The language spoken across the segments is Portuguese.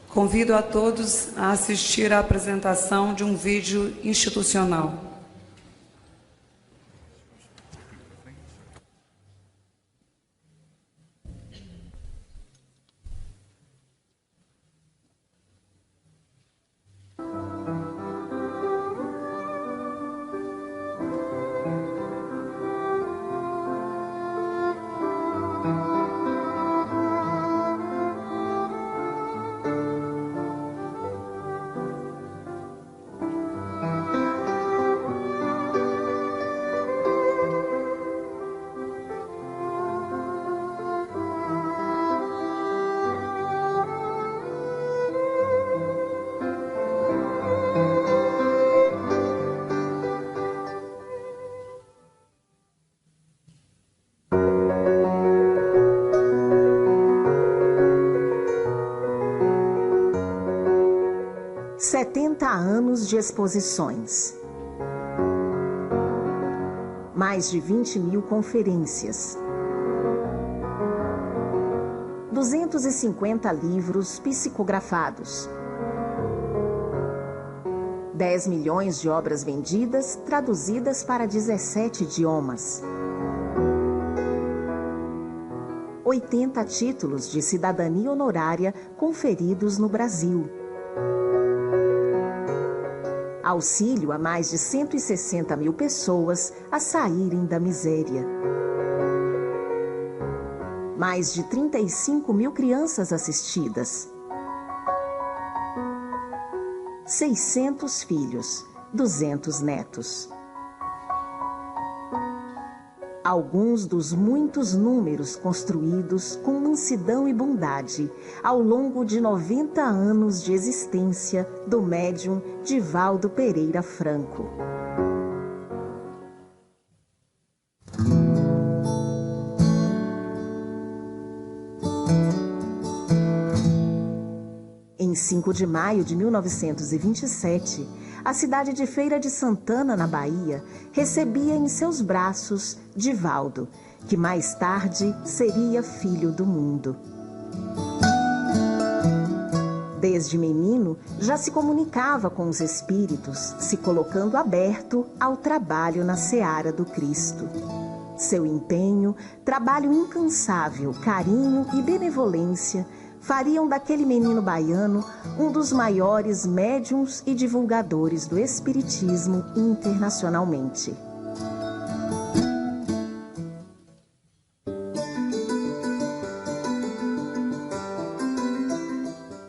Convido a todos a assistir à apresentação de um vídeo institucional. Anos de exposições, mais de 20.000 conferências, 250 livros psicografados, 10 milhões de obras vendidas, traduzidas para 17 idiomas, 80 títulos de cidadania honorária conferidos no Brasil, auxílio a mais de 160 mil pessoas a saírem da miséria. Mais de 35 mil crianças assistidas. 600 filhos, 200 netos. Alguns dos muitos números construídos com mansidão e bondade ao longo de 90 anos de existência do médium Divaldo Pereira Franco. Em 5 de maio de 1927, a cidade de Feira de Santana, na Bahia, recebia em seus braços Divaldo, que mais tarde seria filho do mundo. Desde menino, já se comunicava com os espíritos, se colocando aberto ao trabalho na seara do Cristo. Seu empenho, trabalho incansável, carinho e benevolência fariam daquele menino baiano um dos maiores médiuns e divulgadores do espiritismo internacionalmente.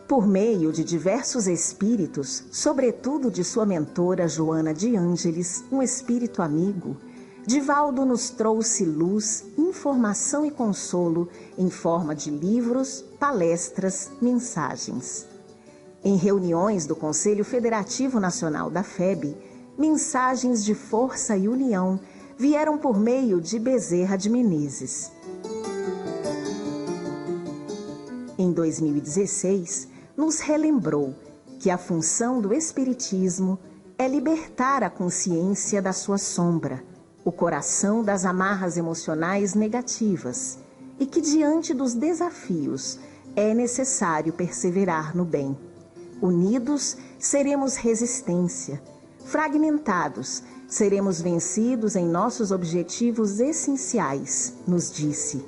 Por meio de diversos espíritos, sobretudo de sua mentora Joana de Ângeles, um espírito amigo, Divaldo nos trouxe luz, informação e consolo em forma de livros, palestras, mensagens. Em reuniões do Conselho Federativo Nacional da FEB, mensagens de força e união vieram por meio de Bezerra de Menezes. Em 2016, nos relembrou que a função do Espiritismo é libertar a consciência da sua sombra, o coração das amarras emocionais negativas, e que diante dos desafios é necessário perseverar no bem. Unidos, seremos resistência. Fragmentados, seremos vencidos em nossos objetivos essenciais, nos disse.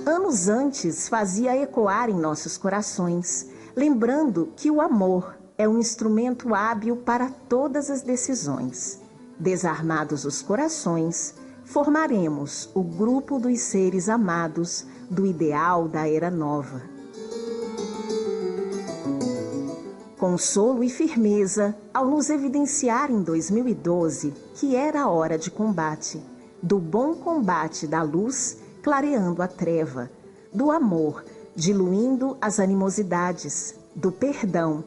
Anos antes fazia ecoar em nossos corações, lembrando que o amor é um instrumento hábil para todas as decisões. Desarmados os corações, formaremos o grupo dos seres amados do ideal da Era Nova. Consolo e firmeza ao nos evidenciar em 2012 que era a hora de combate, do bom combate da luz clareando a treva, do amor diluindo as animosidades, do perdão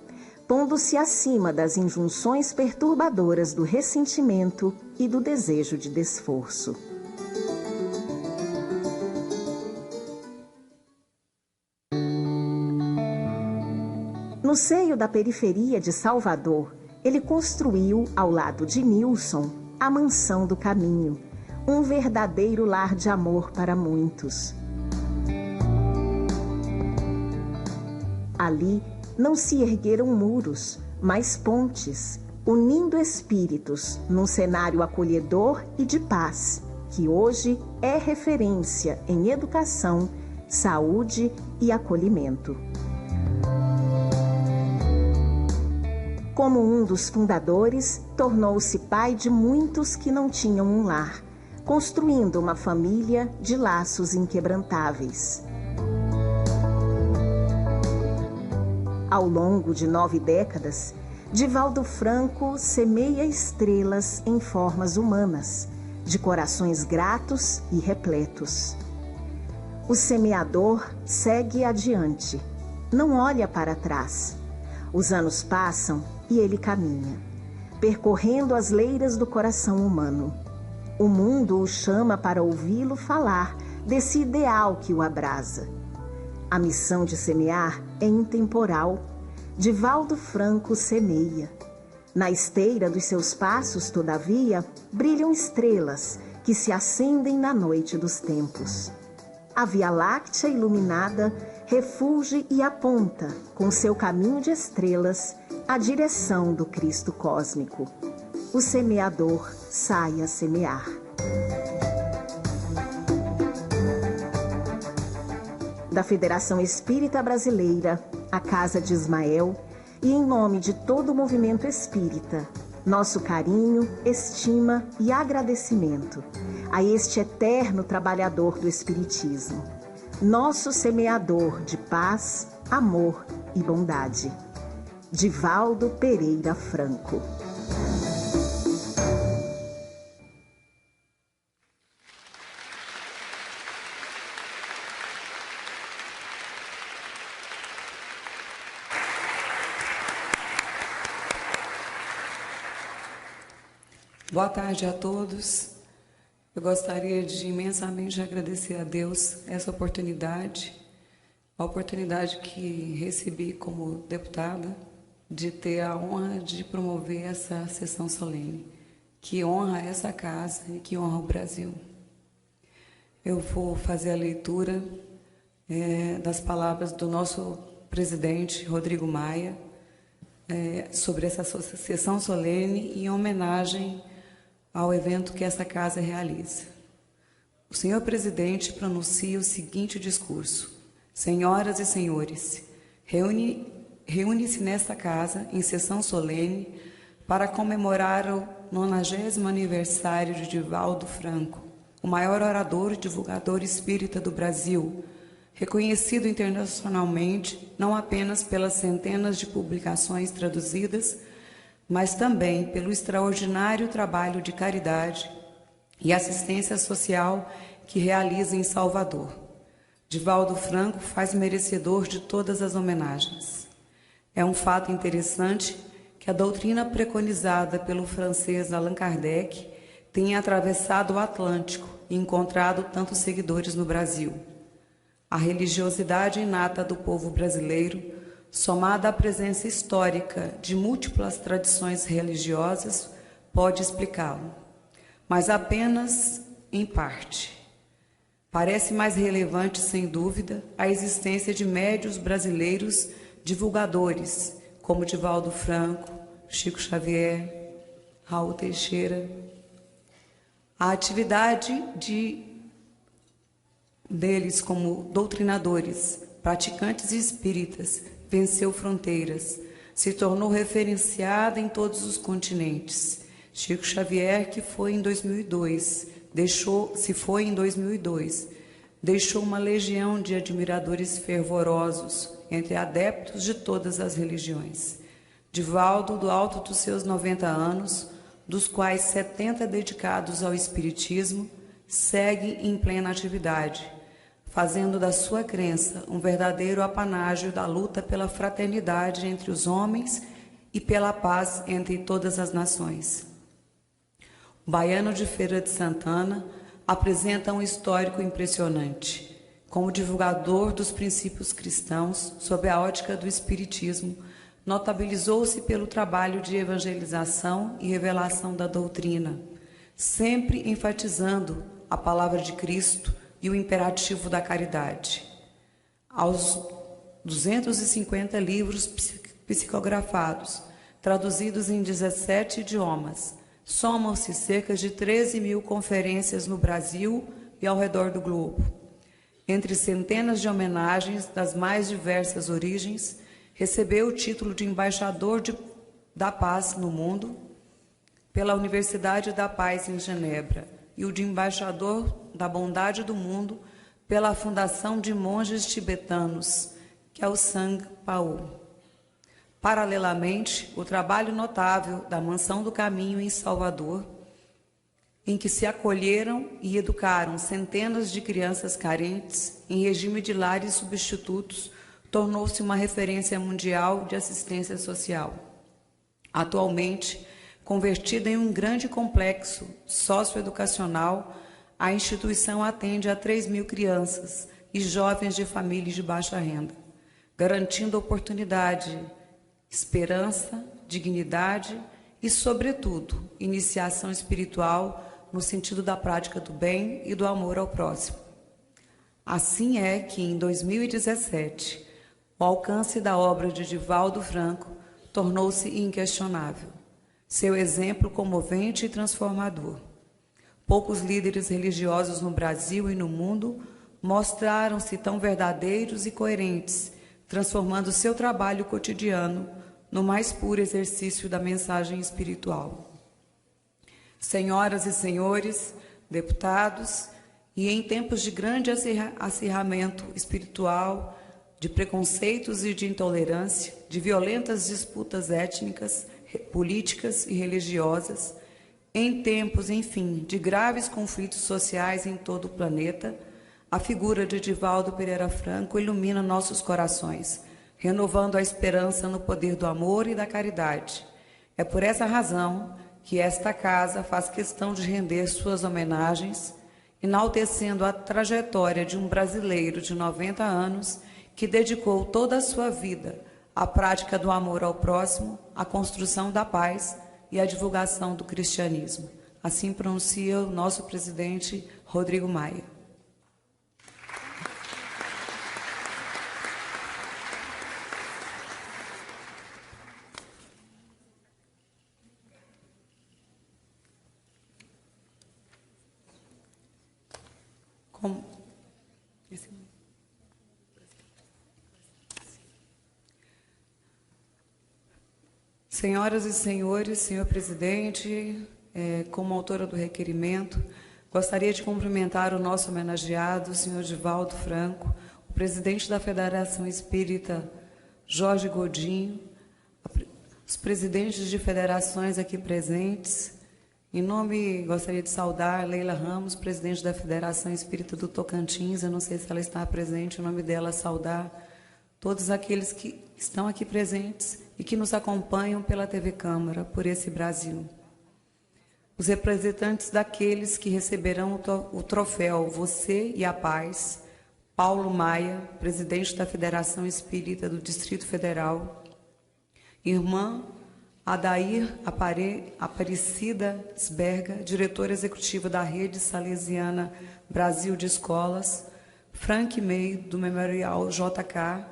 pondo-se acima das injunções perturbadoras do ressentimento e do desejo de desforço. No seio da periferia de Salvador, ele construiu, ao lado de Nilson, a Mansão do Caminho, um verdadeiro lar de amor para muitos. Ali não se ergueram muros, mas pontes, unindo espíritos num cenário acolhedor e de paz, que hoje é referência em educação, saúde e acolhimento. Como um dos fundadores, tornou-se pai de muitos que não tinham um lar, construindo uma família de laços inquebrantáveis. Ao longo de 9 décadas, Divaldo Franco semeia estrelas em formas humanas, de corações gratos e repletos. O semeador segue adiante, não olha para trás. Os anos passam e ele caminha, percorrendo as leiras do coração humano. O mundo o chama para ouvi-lo falar desse ideal que o abrasa. A missão de semear é intemporal. Divaldo Franco semeia. Na esteira dos seus passos, todavia, brilham estrelas que se acendem na noite dos tempos. A Via Láctea iluminada refulge e aponta, com seu caminho de estrelas, a direção do Cristo cósmico. O semeador sai a semear. Da Federação Espírita Brasileira, a Casa de Ismael, e em nome de todo o movimento espírita, nosso carinho, estima e agradecimento a este eterno trabalhador do Espiritismo, nosso semeador de paz, amor e bondade. Divaldo Pereira Franco. Boa tarde a todos. Eu gostaria de imensamente agradecer a Deus essa oportunidade, a oportunidade que recebi como deputada de ter a honra de promover essa sessão solene, que honra essa casa e que honra o Brasil. Eu vou fazer a leitura das palavras do nosso presidente, Rodrigo Maia, sobre essa sessão solene em homenagem ao evento que essa casa realiza. O senhor presidente pronuncia o seguinte discurso: Senhoras e senhores, reúne-se nesta casa em sessão solene para comemorar o 90º aniversário de Divaldo Franco, o maior orador e divulgador espírita do Brasil, reconhecido internacionalmente não apenas pelas centenas de publicações traduzidas, mas também pelo extraordinário trabalho de caridade e assistência social que realiza em Salvador. Divaldo Franco faz merecedor de todas as homenagens. É um fato interessante que a doutrina preconizada pelo francês Allan Kardec tenha atravessado o Atlântico e encontrado tantos seguidores no Brasil. A religiosidade inata do povo brasileiro, somada à presença histórica de múltiplas tradições religiosas, pode explicá-lo, mas apenas em parte. Parece mais relevante, sem dúvida, a existência de médiuns brasileiros divulgadores, como Divaldo Franco, Chico Xavier, Raul Teixeira. A atividade deles como doutrinadores, praticantes espíritas, venceu fronteiras, se tornou referenciada em todos os continentes. Chico Xavier, que foi em 2002, deixou uma legião de admiradores fervorosos entre adeptos de todas as religiões. Divaldo, do alto dos seus 90 anos, dos quais 70 dedicados ao espiritismo, segue em plena atividade, fazendo da sua crença um verdadeiro apanágio da luta pela fraternidade entre os homens e pela paz entre todas as nações. O baiano de Feira de Santana apresenta um histórico impressionante. Como divulgador dos princípios cristãos, sob a ótica do espiritismo, notabilizou-se pelo trabalho de evangelização e revelação da doutrina, sempre enfatizando a palavra de Cristo e o imperativo da caridade. 250 livros psicografados, traduzidos em 17 idiomas. Somam-se cerca de 13.000 conferências no Brasil e ao redor do globo. Entre centenas de homenagens das mais diversas origens, recebeu o título de embaixador da paz no mundo pela Universidade da Paz em Genebra e o de embaixador da bondade do mundo pela Fundação de Monges Tibetanos, que é o Sangha Pao. Paralelamente, o trabalho notável da Mansão do Caminho em Salvador, em que se acolheram e educaram centenas de crianças carentes em regime de lares substitutos, tornou-se uma referência mundial de assistência social. Atualmente, convertida em um grande complexo socioeducacional, a instituição atende a 3.000 crianças e jovens de famílias de baixa renda, garantindo oportunidade, esperança, dignidade e, sobretudo, iniciação espiritual no sentido da prática do bem e do amor ao próximo. Assim é que, em 2017, o alcance da obra de Divaldo Franco tornou-se inquestionável. Seu exemplo comovente e transformador. Poucos líderes religiosos no Brasil e no mundo mostraram-se tão verdadeiros e coerentes, transformando seu trabalho cotidiano no mais puro exercício da mensagem espiritual. Senhoras e senhores, deputados, e em tempos de grande acirramento espiritual, de preconceitos e de intolerância, de violentas disputas étnicas, políticas e religiosas, em tempos, enfim, de graves conflitos sociais em todo o planeta, a figura de Divaldo Pereira Franco ilumina nossos corações, renovando a esperança no poder do amor e da caridade. É por essa razão que esta casa faz questão de render suas homenagens, enaltecendo a trajetória de um brasileiro de 90 anos que dedicou toda a sua vida à prática do amor ao próximo, à construção da paz e à divulgação do cristianismo. Assim pronuncia o nosso presidente Rodrigo Maia. Senhoras e senhores, senhor presidente, como autora do requerimento, gostaria de cumprimentar o nosso homenageado, o senhor Divaldo Franco, o presidente da Federação Espírita, Jorge Godinho, os presidentes de federações aqui presentes. Em nome, gostaria de saudar Leila Ramos, presidente da Federação Espírita do Tocantins, eu não sei se ela está presente, em nome dela saudar todos aqueles que estão aqui presentes e que nos acompanham pela TV Câmara, por esse Brasil. Os representantes daqueles que receberão o troféu Você e a Paz, Paulo Maia, presidente da Federação Espírita do Distrito Federal, irmã Adair Aparecida Sberga, diretora executiva da Rede Salesiana Brasil de Escolas, Frank May, do Memorial JK,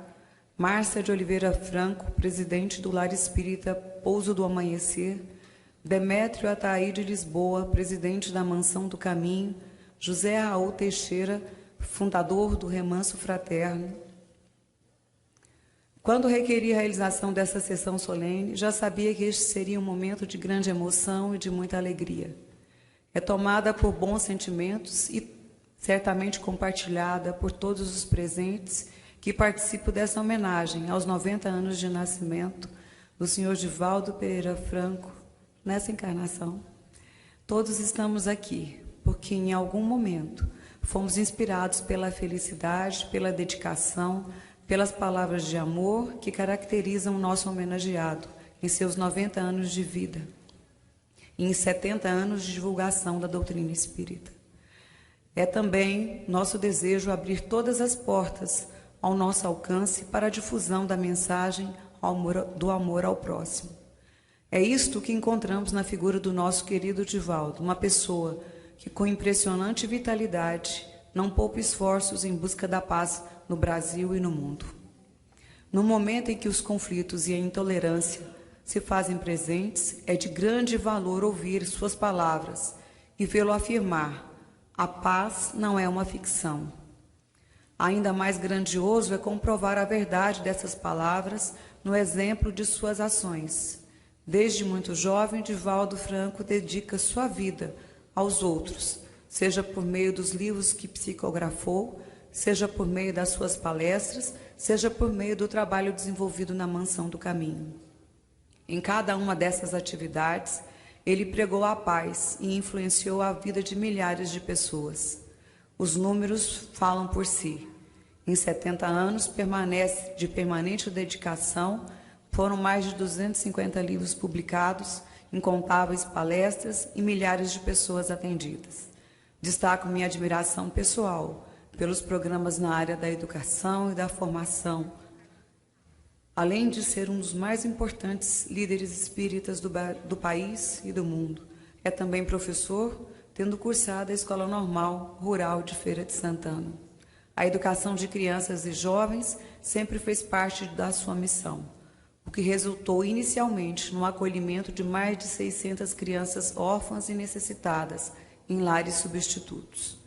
Márcia de Oliveira Franco, presidente do Lar Espírita Pouso do Amanhecer, Demétrio Ataí de Lisboa, presidente da Mansão do Caminho, José Raul Teixeira, fundador do Remanso Fraterno. Quando requeri a realização dessa sessão solene, já sabia que este seria um momento de grande emoção e de muita alegria. É tomada por bons sentimentos e certamente compartilhada por todos os presentes que participam dessa homenagem aos 90 anos de nascimento do senhor Divaldo Pereira Franco, nessa encarnação. Todos estamos aqui porque, em algum momento, fomos inspirados pela felicidade, pela dedicação, pelas palavras de amor que caracterizam o nosso homenageado em seus 90 anos de vida e em 70 anos de divulgação da doutrina espírita. É também nosso desejo abrir todas as portas ao nosso alcance para a difusão da mensagem do amor ao próximo. É isto que encontramos na figura do nosso querido Divaldo, uma pessoa que, com impressionante vitalidade, não poupa esforços em busca da paz no Brasil e no mundo. No momento em que os conflitos e a intolerância se fazem presentes, é de grande valor ouvir suas palavras e vê-lo afirmar: a paz não é uma ficção. Ainda mais grandioso é comprovar a verdade dessas palavras no exemplo de suas ações. Desde muito jovem, Divaldo Franco dedica sua vida aos outros, seja por meio dos livros que psicografou, seja por meio das suas palestras, seja por meio do trabalho desenvolvido na Mansão do Caminho. Em cada uma dessas atividades, ele pregou a paz e influenciou a vida de milhares de pessoas. Os números falam por si. Em 70 anos de permanente dedicação, foram mais de 250 livros publicados, incontáveis palestras e milhares de pessoas atendidas. Destaco minha admiração pessoal pelos programas na área da educação e da formação, além de ser um dos mais importantes líderes espíritas do país e do mundo. É também professor, tendo cursado a Escola Normal Rural de Feira de Santana. A educação de crianças e jovens sempre fez parte da sua missão, o que resultou inicialmente no acolhimento de mais de 600 crianças órfãs e necessitadas em lares substitutos.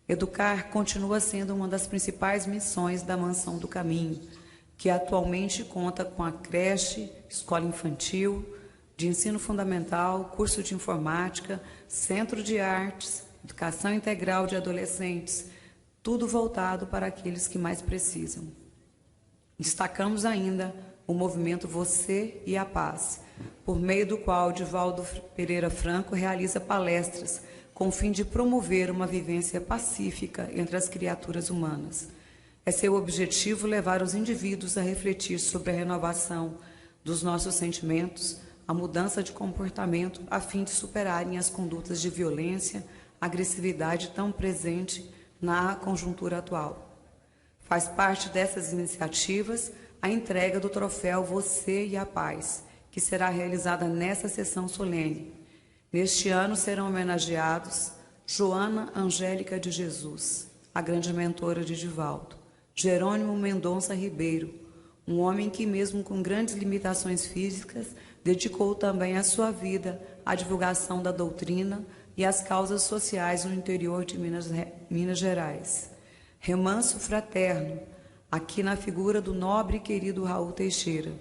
Educar continua sendo uma das principais missões da Mansão do Caminho, que atualmente conta com a creche, escola infantil, de ensino fundamental, curso de informática, centro de artes, educação integral de adolescentes, tudo voltado para aqueles que mais precisam. Destacamos ainda o movimento Você e a Paz, por meio do qual Divaldo Pereira Franco realiza palestras com o fim de promover uma vivência pacífica entre as criaturas humanas. É seu objetivo levar os indivíduos a refletir sobre a renovação dos nossos sentimentos, a mudança de comportamento, a fim de superarem as condutas de violência, agressividade tão presente na conjuntura atual. Faz parte dessas iniciativas a entrega do troféu Você e a Paz, que será realizada nesta sessão solene. Neste ano serão homenageados Joana Angélica de Jesus, a grande mentora de Divaldo, Jerônimo Mendonça Ribeiro, um homem que, mesmo com grandes limitações físicas, dedicou também a sua vida à divulgação da doutrina e às causas sociais no interior de Minas Gerais. Remanso fraterno, aqui na figura do nobre e querido Raul Teixeira,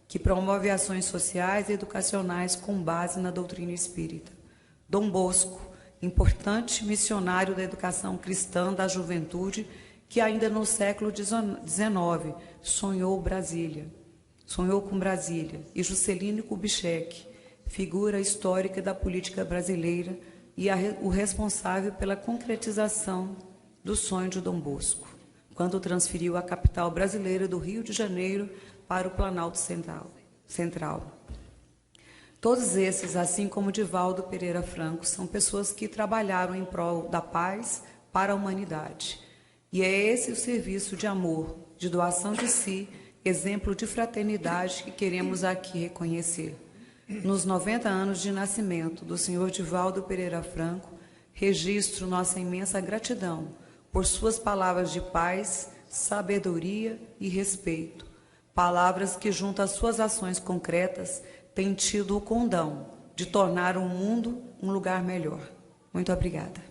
que promove ações sociais e educacionais com base na doutrina espírita. Dom Bosco, importante missionário da educação cristã da juventude, que ainda no século XIX sonhou com Brasília, e Juscelino Kubitschek, figura histórica da política brasileira e o responsável pela concretização do sonho de Dom Bosco, quando transferiu a capital brasileira do Rio de Janeiro para o Planalto Central. Todos esses, assim como Divaldo Pereira Franco, são pessoas que trabalharam em prol da paz para a humanidade. E é esse o serviço de amor, de doação de si, exemplo de fraternidade que queremos aqui reconhecer. Nos 90 anos de nascimento do senhor Divaldo Pereira Franco, registro nossa imensa gratidão por suas palavras de paz, sabedoria e respeito. Palavras que, junto às suas ações concretas, têm tido o condão de tornar o mundo um lugar melhor. Muito obrigada.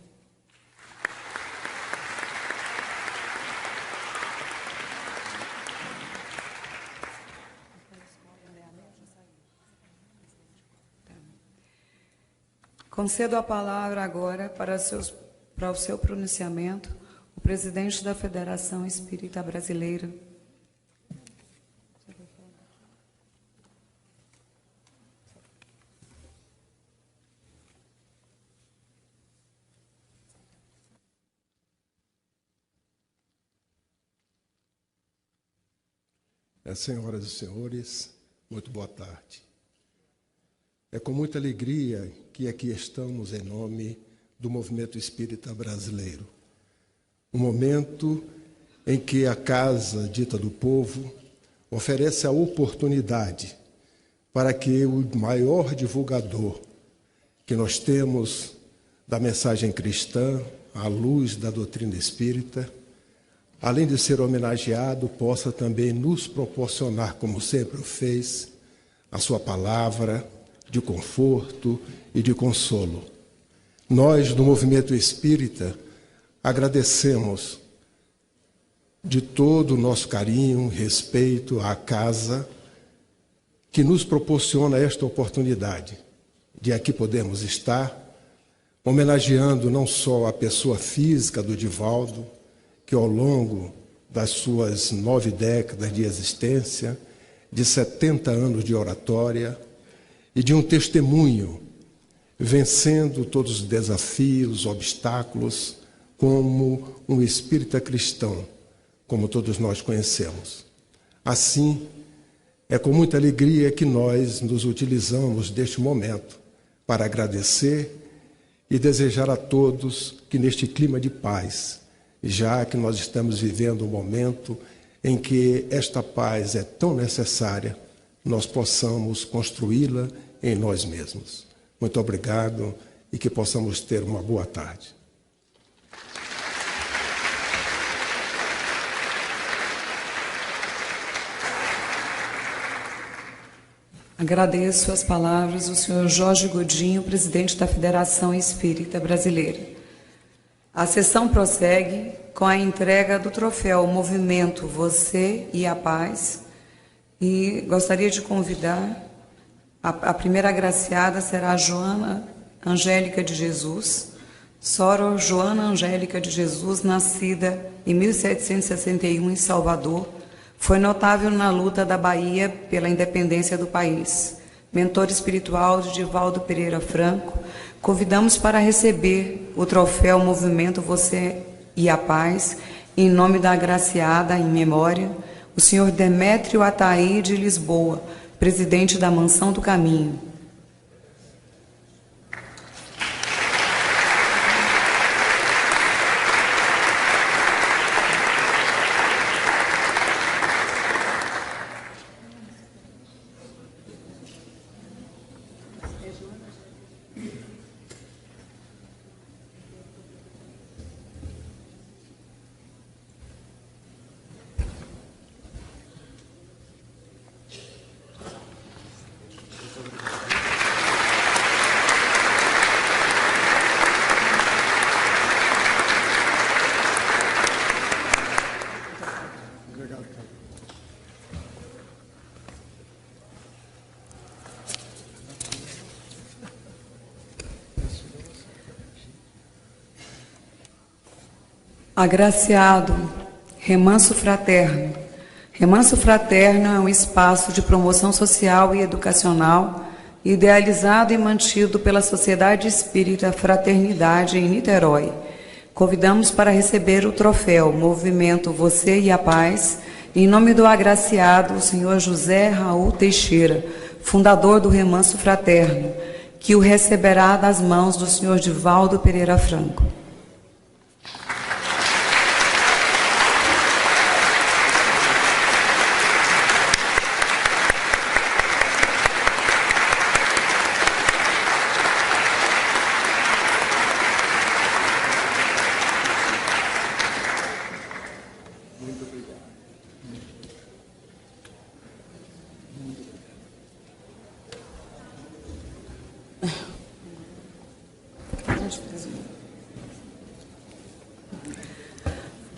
Concedo a palavra agora para o seu pronunciamento o presidente da Federação Espírita Brasileira. Senhoras e senhores, muito boa tarde. É com muita alegria que aqui estamos em nome do Movimento Espírita Brasileiro. Um momento em que a Casa Dita do Povo oferece a oportunidade para que o maior divulgador que nós temos da mensagem cristã, à luz da doutrina espírita, além de ser homenageado, possa também nos proporcionar, como sempre o fez, a sua palavra de conforto e de consolo. Nós, do Movimento Espírita, agradecemos de todo o nosso carinho, respeito à casa que nos proporciona esta oportunidade de aqui podermos estar, homenageando não só a pessoa física do Divaldo, que ao longo das suas 9 décadas de existência, de 70 anos de oratória e de um testemunho, vencendo todos os desafios, obstáculos, como um espírita cristão, como todos nós conhecemos. Assim, é com muita alegria que nós nos utilizamos deste momento para agradecer e desejar a todos que neste clima de paz, já que nós estamos vivendo um momento em que esta paz é tão necessária, nós possamos construí-la em nós mesmos. Muito obrigado e que possamos ter uma boa tarde. Agradeço as palavras do senhor Jorge Godinho, presidente da Federação Espírita Brasileira. A sessão prossegue com a entrega do troféu Movimento Você e a Paz. E gostaria de convidar, a primeira agraciada será a Joana Angélica de Jesus, Soro Joana Angélica de Jesus, nascida em 1761 em Salvador. Foi notável na luta da Bahia pela independência do país. Mentor espiritual de Divaldo Pereira Franco, convidamos para receber o troféu Movimento Você e a Paz, em nome da agraciada em memória, o senhor Demétrio Ataí de Lisboa, presidente da Mansão do Caminho. Agraciado, Remanso Fraterno. Remanso Fraterno é um espaço de promoção social e educacional idealizado e mantido pela Sociedade Espírita Fraternidade em Niterói. Convidamos para receber o troféu Movimento Você e a Paz, em nome do agraciado, o senhor José Raul Teixeira, fundador do Remanso Fraterno, que o receberá das mãos do senhor Divaldo Pereira Franco.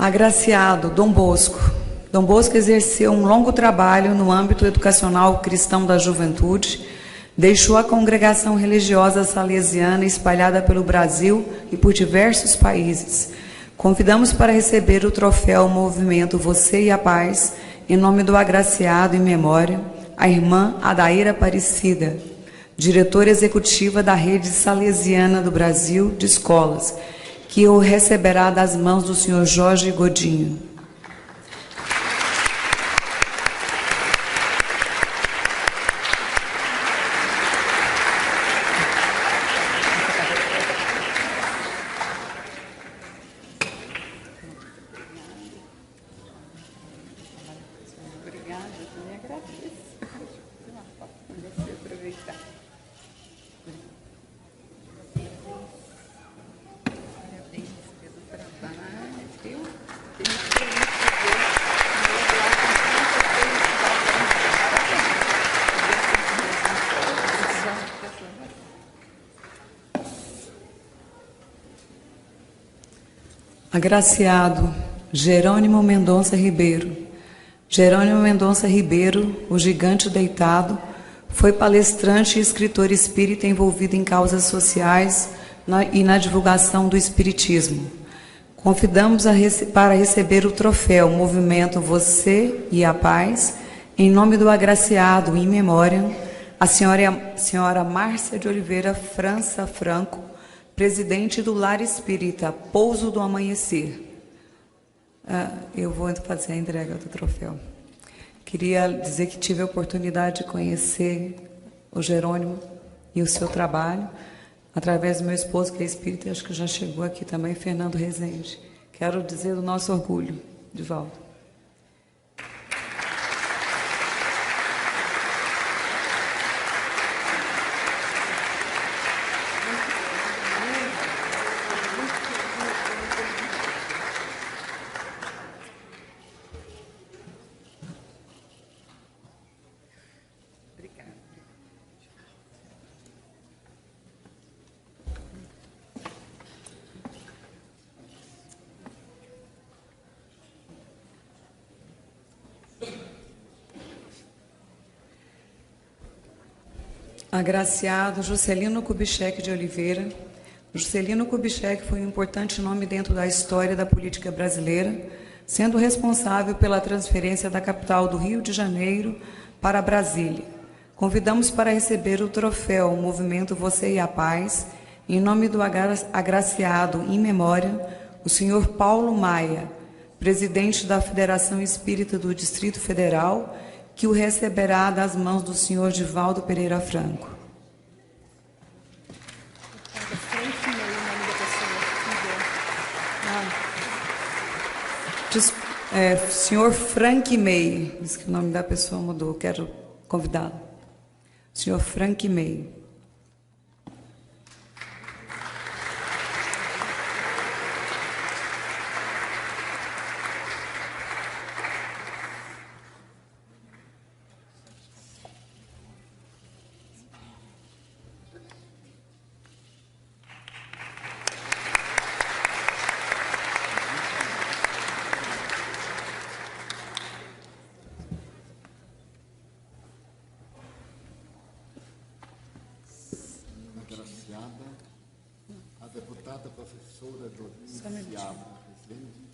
Agraciado, Dom Bosco. Dom Bosco exerceu um longo trabalho no âmbito educacional cristão da juventude, deixou a congregação religiosa salesiana espalhada pelo Brasil e por diversos países. Convidamos para receber o troféu Movimento Você e a Paz, em nome do agraciado em memória, a irmã Adaíra Aparecida, diretora executiva da Rede Salesiana do Brasil de Escolas, que o receberá das mãos do senhor Jorge Godinho. Obrigada, eu também agradeço. Você aproveitar. Parabéns pelo trabalho, viu? Agraciado Jerônimo Mendonça Ribeiro. Jerônimo Mendonça Ribeiro, o gigante deitado, foi palestrante e escritor espírita envolvido em causas sociais e na divulgação do espiritismo. Convidamos para receber o troféu Movimento Você e a Paz, em nome do agraciado in memoriam, a senhora Márcia de Oliveira França Franco, presidente do Lar Espírita Pouso do Amanhecer. Eu vou fazer a entrega do troféu. Queria dizer que tive a oportunidade de conhecer o Jerônimo e o seu trabalho, através do meu esposo, que é espírita, acho que já chegou aqui também, Fernando Rezende. Quero dizer do nosso orgulho, Divaldo. Agraciado Juscelino Kubitschek de Oliveira. Juscelino Kubitschek foi um importante nome dentro da história da política brasileira, sendo responsável pela transferência da capital do Rio de Janeiro para Brasília. Convidamos para receber o troféu Movimento Você e a Paz, em nome do agraciado in memoriam, o senhor Paulo Maia, presidente da Federação Espírita do Distrito Federal, que o receberá das mãos do senhor Divaldo Pereira Franco. Senhor Frank May, diz que o nome da pessoa mudou, quero convidá-lo. Senhor Frank May. A deputada professora Dorinha Seabra Rezende.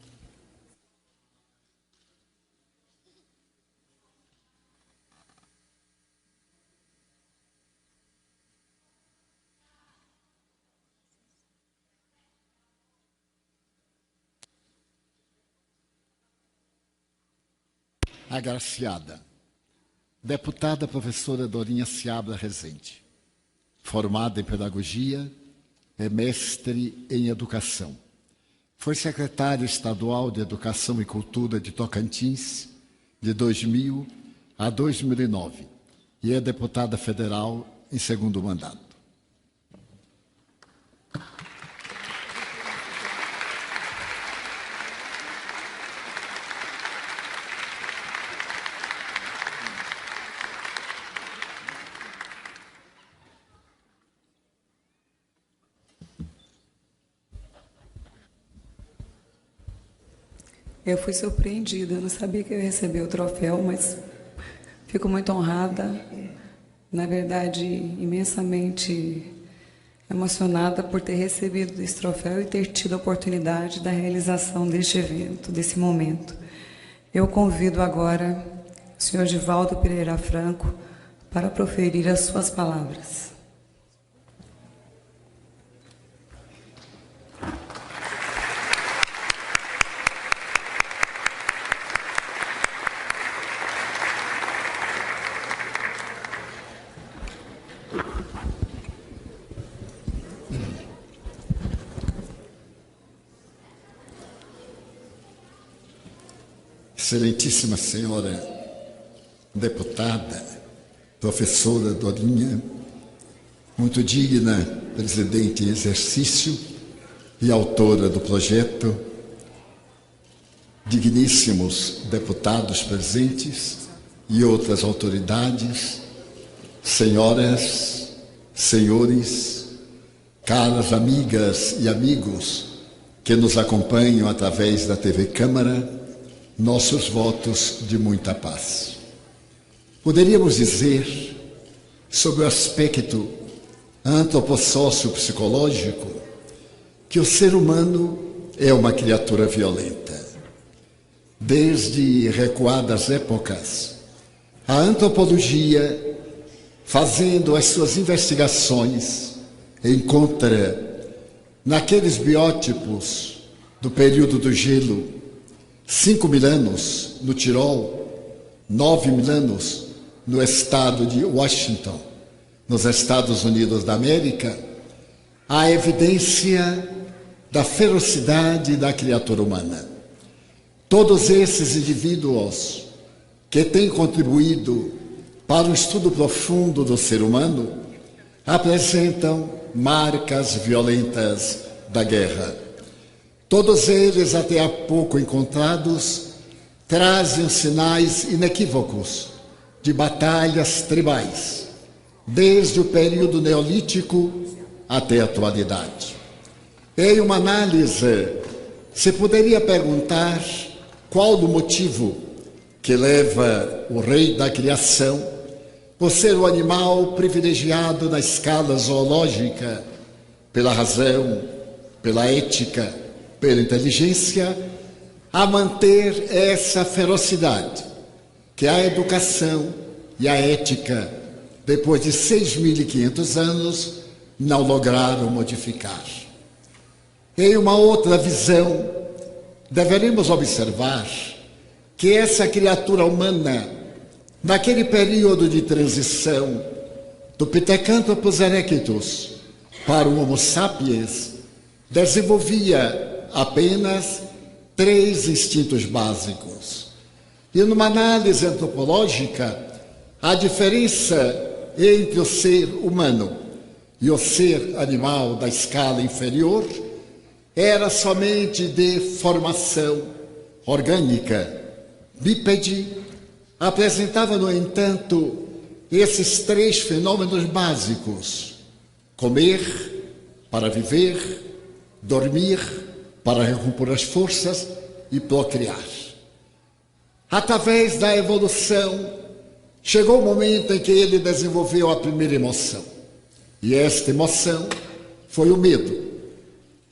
Agraciada. Deputada professora Dorinha Seabra Rezende. Formada em pedagogia, é mestre em educação. Foi secretária estadual de Educação e Cultura de Tocantins de 2000 a 2009 e é deputada federal em segundo mandato. Eu fui surpreendida, eu não sabia que eu ia receber o troféu, mas fico muito honrada, na verdade, imensamente emocionada por ter recebido esse troféu e ter tido a oportunidade da realização deste evento, desse momento. Eu convido agora o senhor Divaldo Pereira Franco para proferir as suas palavras. Excelentíssima senhora deputada, professora Dorinha, muito digna presidente em exercício e autora do projeto, digníssimos deputados presentes e outras autoridades, senhoras, senhores, caras amigas e amigos que nos acompanham através da TV Câmara, nossos votos de muita paz. Poderíamos dizer, sobre o aspecto antropossócio-psicológico, que o ser humano é uma criatura violenta. Desde recuadas épocas, a antropologia, fazendo as suas investigações, encontra naqueles biótipos do período do gelo 5.000 anos no Tirol, 9.000 anos no estado de Washington, nos Estados Unidos da América, a evidência da ferocidade da criatura humana. Todos esses indivíduos que têm contribuído para o estudo profundo do ser humano apresentam marcas violentas da guerra. Todos eles, até há pouco encontrados, trazem sinais inequívocos de batalhas tribais, desde o período neolítico até a atualidade. Em uma análise, se poderia perguntar qual o motivo que leva o rei da criação, por ser o animal privilegiado na escala zoológica, pela razão, pela ética, pela inteligência, a manter essa ferocidade que a educação e a ética, depois de 6.500 anos, não lograram modificar. Em uma outra visão, deveremos observar que essa criatura humana, naquele período de transição do Pithecanthropus erectus para o Homo sapiens, desenvolvia apenas 3 instintos básicos. E numa análise antropológica, a diferença entre o ser humano e o ser animal da escala inferior era somente de formação orgânica. Bípede apresentava, no entanto, esses 3 fenômenos básicos: comer para viver, dormir para recompor as forças e procriar. Através da evolução, chegou o momento em que ele desenvolveu a primeira emoção. E esta emoção foi o medo.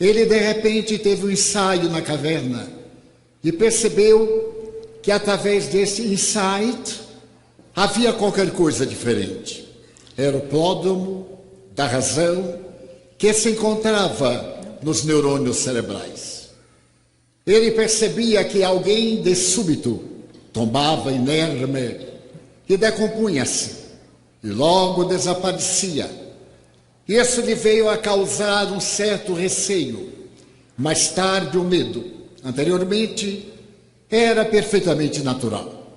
Ele, de repente, teve um ensaio na caverna e percebeu que, através desse insight, havia qualquer coisa diferente. Era o pródromo da razão que se encontrava nos neurônios cerebrais. Ele percebia que alguém, de súbito, tombava inerme e decompunha-se, e logo desaparecia. Isso lhe veio a causar um certo receio, mais tarde o medo. Anteriormente, era perfeitamente natural.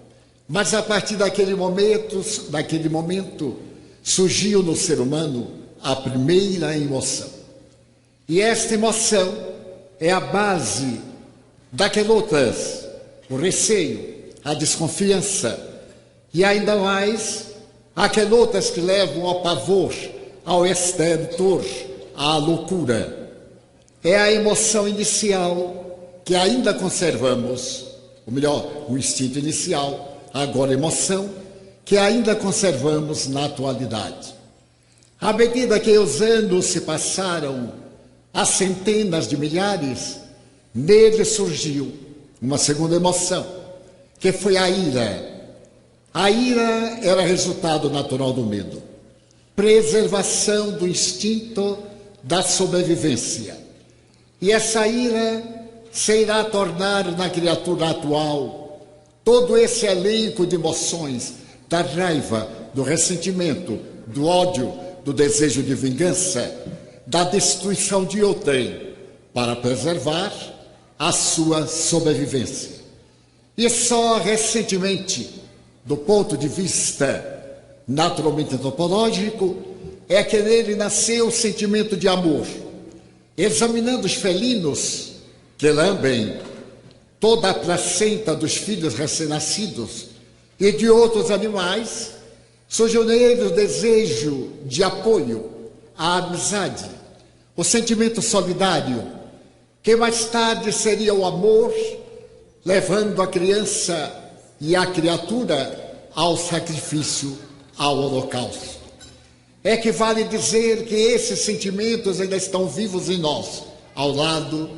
Mas a partir daquele momento, surgiu no ser humano a primeira emoção. E esta emoção é a base daquelas, o receio, a desconfiança, e ainda mais aquelas que levam ao pavor, ao estertor, à loucura. É a emoção inicial que ainda conservamos, ou melhor, o instinto inicial, agora emoção, que ainda conservamos na atualidade. À medida que os anos se passaram, há centenas de milhares, nele surgiu uma segunda emoção, que foi a ira. A ira era resultado natural do medo, preservação do instinto da sobrevivência. E essa ira se irá tornar na criatura atual todo esse elenco de emoções, da raiva, do ressentimento, do ódio, do desejo de vingança, da destruição de outrem, para preservar a sua sobrevivência. E só recentemente, do ponto de vista naturalmente antropológico, é que nele nasceu o sentimento de amor. Examinando os felinos que lambem toda a placenta dos filhos recém-nascidos e de outros animais, surgiu nele o desejo de apoio, a amizade, o sentimento solidário, que mais tarde seria o amor, levando a criança e a criatura ao sacrifício, ao holocausto. É que vale dizer que esses sentimentos ainda estão vivos em nós, ao lado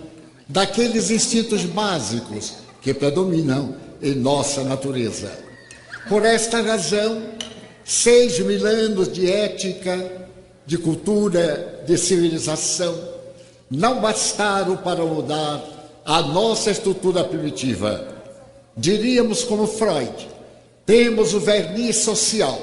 daqueles instintos básicos que predominam em nossa natureza. Por esta razão, 6.000 anos de ética, de cultura, de civilização, não bastaram para mudar a nossa estrutura primitiva. Diríamos como Freud, temos o verniz social,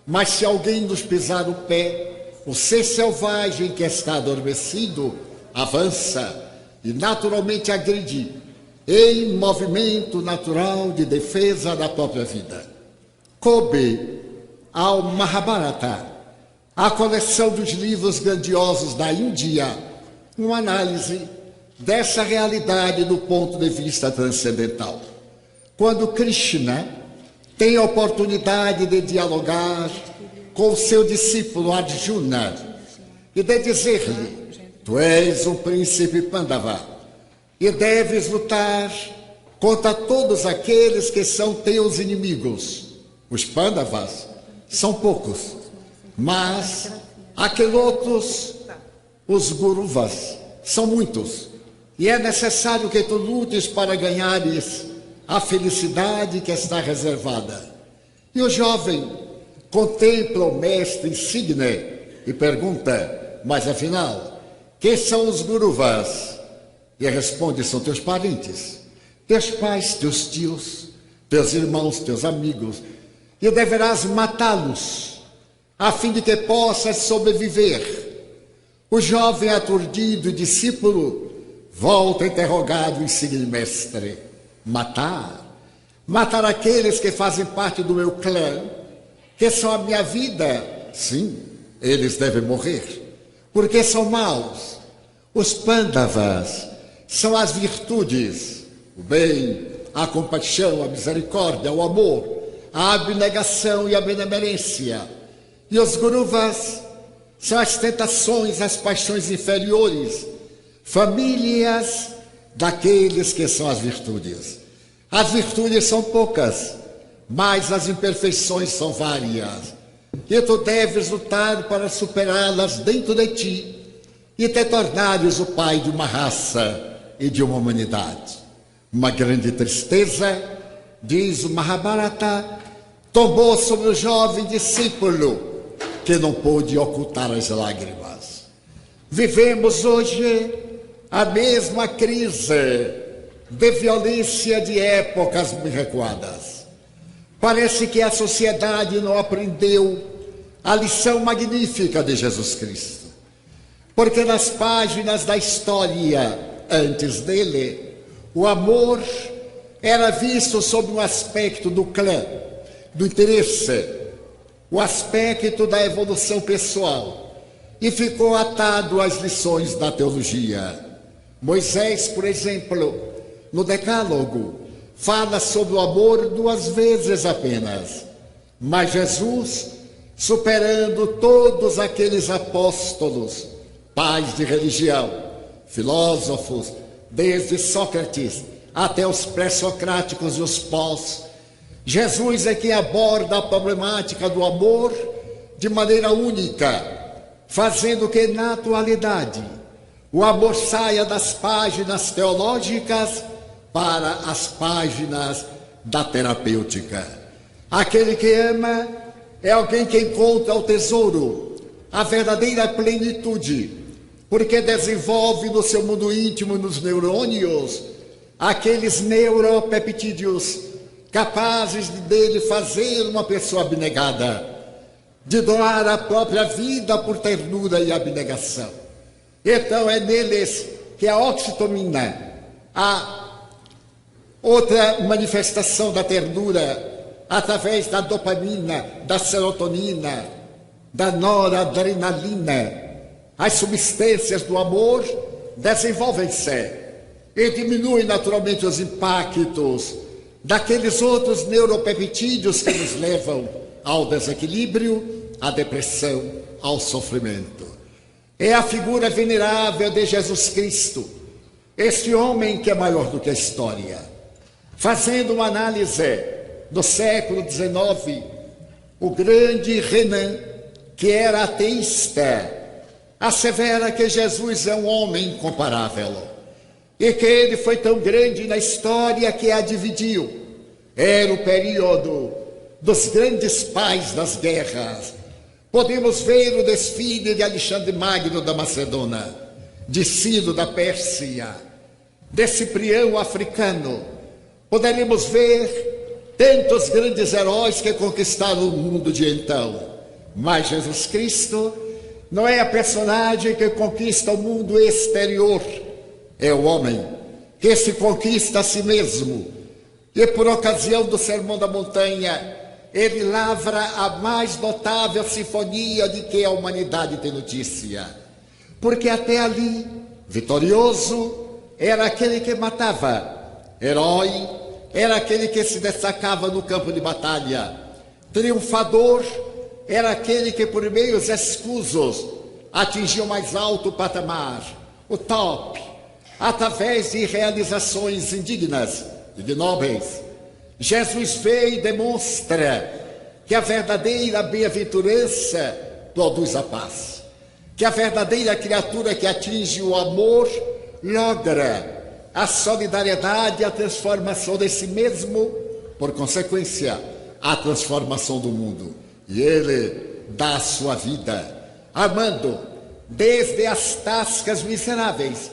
mas se alguém nos pisar o pé, o ser selvagem que está adormecido avança e naturalmente agride, em movimento natural de defesa da própria vida. Coube ao Mahabharata, a coleção dos livros grandiosos da Índia, uma análise dessa realidade do ponto de vista transcendental. Quando Krishna tem a oportunidade de dialogar com o seu discípulo Arjuna e de dizer-lhe: tu és um príncipe Pandava e deves lutar contra todos aqueles que são teus inimigos. Os Pandavas são poucos, mas aqueles outros, os Guruvas, são muitos. E é necessário que tu lutes para ganhares a felicidade que está reservada. E o jovem contempla o mestre insigne e pergunta: mas afinal, quem são os Guruvas? E responde: são teus parentes, teus pais, teus tios, teus irmãos, teus amigos, e deverás matá-los, a fim de que possas sobreviver. O jovem aturdido e discípulo volta interrogado o insigne mestre: matar? Matar aqueles que fazem parte do meu clã, que são a minha vida? Sim, eles devem morrer, porque são maus. Os Pandavas são as virtudes, o bem, a compaixão, a misericórdia, o amor, a abnegação e a benemerência. E os Guruvas são as tentações, as paixões inferiores, famílias daqueles que são as virtudes. As virtudes são poucas, mas as imperfeições são várias. E tu deves lutar para superá-las dentro de ti e te tornares o pai de uma raça e de uma humanidade. Uma grande tristeza, diz o Mahabharata, tomou sobre o jovem discípulo, que não pôde ocultar as lágrimas. Vivemos hoje a mesma crise de violência de épocas muito recuadas. Parece que a sociedade não aprendeu a lição magnífica de Jesus Cristo, porque nas páginas da história antes dele, o amor era visto sob um aspecto do clã, do interesse, o aspecto da evolução pessoal, e ficou atado às lições da teologia. Moisés, por exemplo, no Decálogo, fala sobre o amor 2 vezes apenas, mas Jesus, superando todos aqueles apóstolos, pais de religião, filósofos, desde Sócrates até os pré-socráticos e os pós, Jesus é quem aborda a problemática do amor de maneira única, fazendo que na atualidade o amor saia das páginas teológicas para as páginas da terapêutica. Aquele que ama é alguém que encontra o tesouro, a verdadeira plenitude, porque desenvolve no seu mundo íntimo, nos neurônios, aqueles neuropeptídeos capazes dele fazer uma pessoa abnegada, de doar a própria vida por ternura e abnegação. Então é neles que a oxitocina, a outra manifestação da ternura, através da dopamina, da serotonina, da noradrenalina, as substâncias do amor desenvolvem-se e diminuem naturalmente os impactos daqueles outros neuropeptídeos que nos levam ao desequilíbrio, à depressão, ao sofrimento. É a figura venerável de Jesus Cristo, Este homem que é maior do que a história, fazendo uma análise do século XIX, o grande Renan, que era ateísta, assevera que Jesus é um homem incomparável e que ele foi tão grande na história que a dividiu. Era o período dos grandes pais das guerras. Podemos ver o desfile de Alexandre Magno da Macedônia, de Ciro da Pérsia, de Ciprião africano. Poderíamos ver tantos grandes heróis que conquistaram o mundo de então. Mas Jesus Cristo não é a personagem que conquista o mundo exterior, é o homem que se conquista a si mesmo. E por ocasião do Sermão da Montanha, ele lavra a mais notável sinfonia de que a humanidade tem notícia. Porque até ali, vitorioso, era aquele que matava. Herói era aquele que se destacava no campo de batalha. Triunfador era aquele que por meios escusos atingia o mais alto patamar, o top, através de realizações indignas e de nobres. Jesus veio e demonstra que a verdadeira bem-aventurança produz a paz, que a verdadeira criatura que atinge o amor logra a solidariedade e a transformação de si mesmo, por consequência, a transformação do mundo. E ele dá a sua vida, amando desde as tascas miseráveis,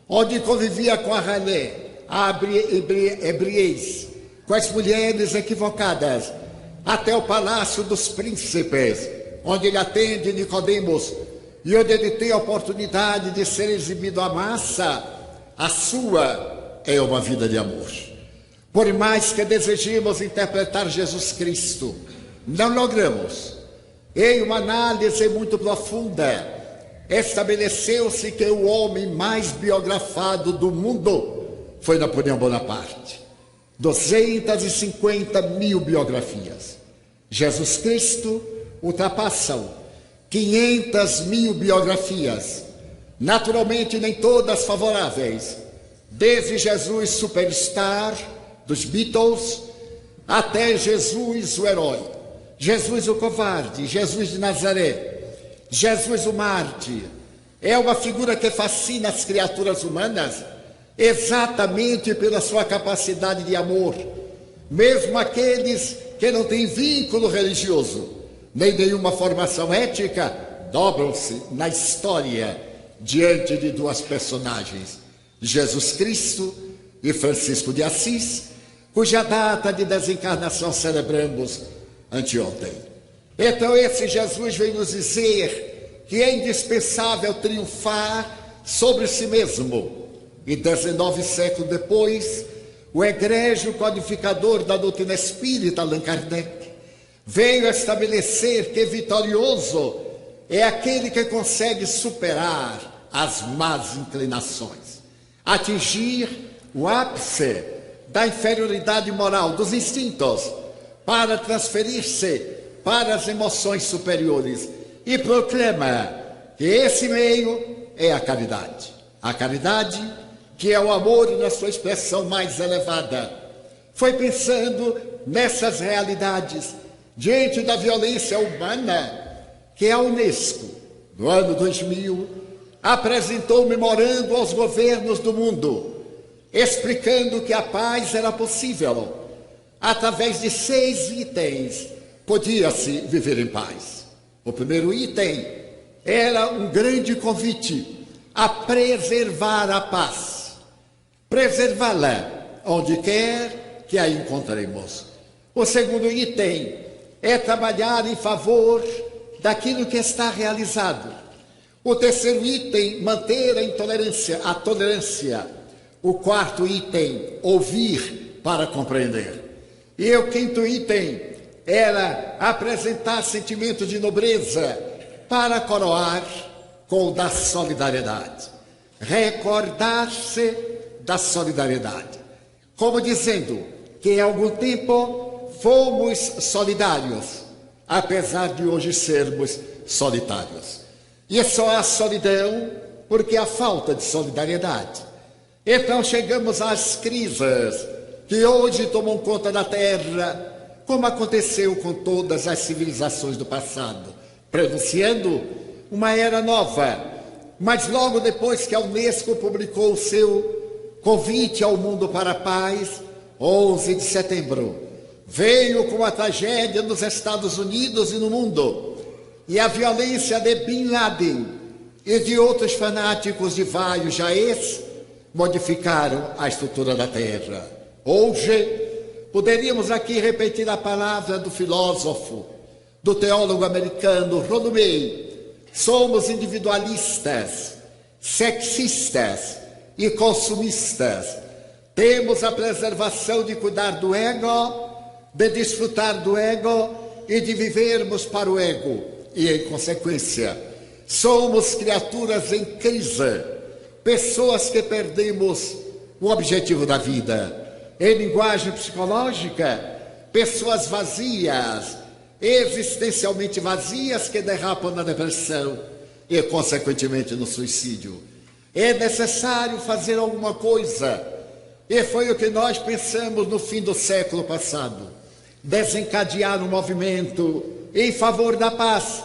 onde convivia com a ralé, a ebriez, com as mulheres equivocadas, até o palácio dos príncipes, onde ele atende Nicodemos e onde ele tem a oportunidade de ser exibido à massa. A sua é uma vida de amor. Por mais que desejemos interpretar Jesus Cristo, não logramos. Em uma análise muito profunda, estabeleceu-se que o homem mais biografado do mundo foi Napoleão Bonaparte. 250 mil biografias. Jesus Cristo ultrapassam 500 mil biografias. Naturalmente, nem todas favoráveis. Desde Jesus superstar, dos Beatles, até Jesus o herói, Jesus o covarde, Jesus de Nazaré, Jesus o mártir. É uma figura que fascina as criaturas humanas, exatamente pela sua capacidade de amor. Mesmo aqueles que não têm vínculo religioso, nem nenhuma formação ética, dobram-se na história diante de duas personagens, Jesus Cristo e Francisco de Assis, cuja data de desencarnação celebramos anteontem. Então esse Jesus vem nos dizer que é indispensável triunfar sobre si mesmo. E 19 séculos depois, o egrégio codificador da doutrina espírita, Allan Kardec, veio estabelecer que vitorioso é aquele que consegue superar as más inclinações, atingir o ápice da inferioridade moral, dos instintos, para transferir-se para as emoções superiores, e proclama que esse meio é a caridade. A caridade, que é o amor na sua expressão mais elevada. Foi pensando nessas realidades, diante da violência humana, que a Unesco, no ano 2000, apresentou um memorando aos governos do mundo, explicando que a paz era possível. Através de 6 itens, podia-se viver em paz. O primeiro item era um grande convite a preservar a paz, preservá-la onde quer que a encontremos. O segundo item é trabalhar em favor daquilo que está realizado. O terceiro item, manter a tolerância. O quarto item, ouvir para compreender. E o quinto item era apresentar sentimento de nobreza para coroar com o da solidariedade. Recordar-se da solidariedade. Como dizendo que em algum tempo fomos solidários, apesar de hoje sermos solitários. E só há solidão porque há falta de solidariedade. Então chegamos às crises que hoje tomam conta da Terra, como aconteceu com todas as civilizações do passado, prenunciando uma era nova. Mas logo depois que a Unesco publicou o seu convite ao mundo para a paz, 11 de setembro, veio com a tragédia nos Estados Unidos e no mundo, e a violência de Bin Laden e de outros fanáticos de vários jaez modificaram a estrutura da Terra. Hoje, poderíamos aqui repetir a palavra do filósofo, do teólogo americano Rolando May: somos individualistas, sexistas e consumistas. Temos a preservação de cuidar do ego, de desfrutar do ego e de vivermos para o ego. E, em consequência, somos criaturas em crise, pessoas que perdemos o objetivo da vida. Em linguagem psicológica, pessoas vazias, existencialmente vazias, que derrapam na depressão e, consequentemente, no suicídio. É necessário fazer alguma coisa, e foi o que nós pensamos no fim do século passado: desencadear um movimento em favor da paz.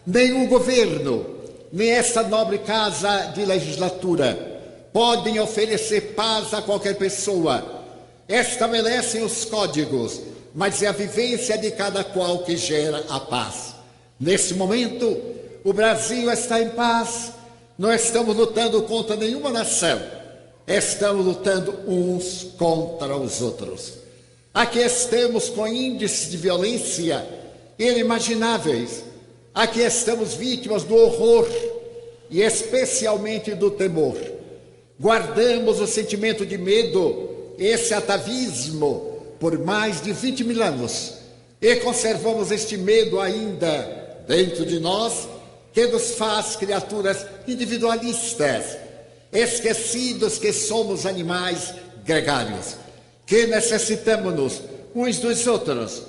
Nenhum governo, nem esta nobre casa de legislatura podem oferecer paz a qualquer pessoa. Estabelecem os códigos, mas é a vivência de cada qual que gera a paz. Nesse momento, o Brasil está em paz. Não estamos lutando contra nenhuma nação, estamos lutando uns contra os outros. Aqui estamos com índices de violência inimagináveis. Aqui estamos vítimas do horror e especialmente do temor. Guardamos o sentimento de medo, esse atavismo, por mais de 20 mil anos, e conservamos este medo ainda dentro de nós, que nos faz criaturas individualistas, esquecidos que somos animais gregários, que necessitamos uns dos outros,